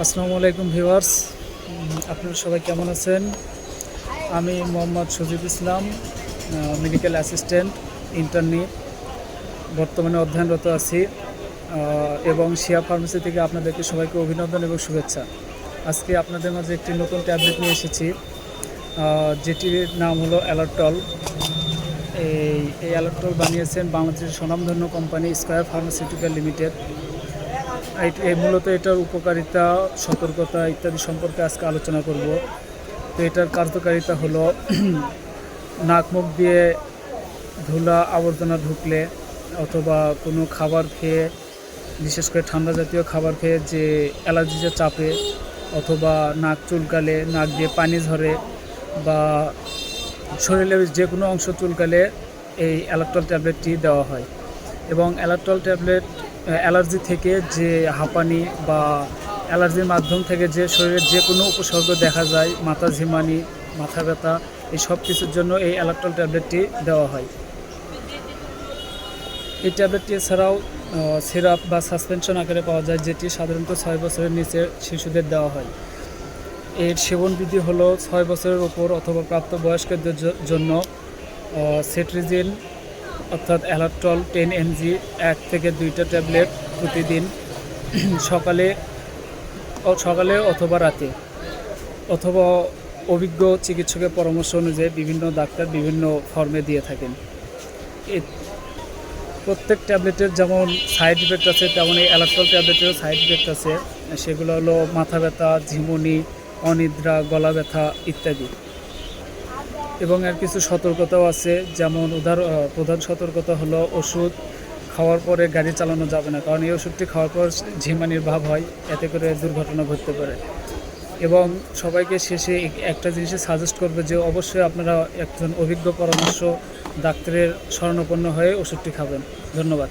আসসালামু আলাইকুম ভিউয়ার্স, আপনারা সবাই কেমন আছেন? আমি মোহাম্মদ সজিব ইসলাম, মেডিকেল অ্যাসিস্ট্যান্ট ইন্টার্নি, বর্তমানে অধ্যয়নরত আছি এবং শিয়া ফার্মেসি থেকে আপনাদেরকে সবাইকে অভিনন্দন এবং শুভেচ্ছা। আজকে আপনাদের মাঝে একটি নতুন ট্যাবলেট নিয়ে এসেছি, যেটির নাম হলো অ্যালারটল। এই অ্যালারটল বানিয়েছেন বাংলাদেশের স্বনামধন্য কোম্পানি স্কয়ার ফার্মাসিউটিক্যাল লিমিটেড। এই মূলত এটার উপকারিতা, সতর্কতা ইত্যাদি সম্পর্কে আজকে আলোচনা করব। তো এটার কার্যকারিতা হলো নাক মুখ দিয়ে ধুলা আবর্জনা ঢুকলে অথবা কোনো খাবার খেয়ে, বিশেষ করে ঠান্ডা জাতীয় খাবার খেয়ে যে অ্যালার্জি যে চাপে, অথবা নাক চুলকালে, নাক দিয়ে পানি ঝরে, বা শরীরের যে কোনো অংশ চুলকালে এই অ্যালারটল ট্যাবলেটটি দেওয়া হয়। এবং অ্যালারটল ট্যাবলেট অ্যালার্জি থেকে যে হাঁপানি বা অ্যালার্জির মাধ্যম থেকে যে শরীরের যে কোনো উপসর্গ দেখা যায়, মাথা ঝিমানি, মাথা ব্যথা, এই সব কিছুর জন্য এই অ্যালারটল ট্যাবলেটটি দেওয়া হয়। এই ট্যাবলেটটি এছাড়াও সিরাপ বা সাসপেনশন আকারে পাওয়া যায়, যেটি সাধারণত 6 বছরের নিচে শিশুদের দেওয়া হয়। এর সেবনবিধি হলো 6 বছরের ওপর অথবা প্রাপ্তবয়স্কদের জন্য সেট্রিজিন অর্থাৎ অ্যালারটল 10 mg 1 থেকে 2টা ট্যাবলেট প্রতিদিন সকালে অথবা রাতে, অথবা অভিজ্ঞ চিকিৎসকের পরামর্শ অনুযায়ী বিভিন্ন ডাক্তার বিভিন্ন ফর্মে দিয়ে থাকেন। প্রত্যেক ট্যাবলেটের যেমন সাইড ইফেক্ট আছে, তেমন এই অ্যালারটল ট্যাবলেটেরও সাইড ইফেক্ট আছে। সেগুলো হলো মাথা ব্যথা, ঝিমুনি, অনিদ্রা, গলা ব্যথা ইত্যাদি। এবং এর কিছু সতর্কতাও আছে, যেমন প্রধান সতর্কতা হলো ওষুধ খাওয়ার পরে গাড়ি চালানো যাবে না, কারণ এই ওষুধটি খাওয়ার পর ঝিমানির ভাব হয়, এতে করে দুর্ঘটনা ঘটতে পারে। এবং সবাইকে শেষে একটা জিনিসে সাজেস্ট করবে যে অবশ্যই আপনারা একজন অভিজ্ঞ পরামর্শ ডাক্তারের শরণাপন্ন হয়ে ওষুধটি খাবেন। ধন্যবাদ।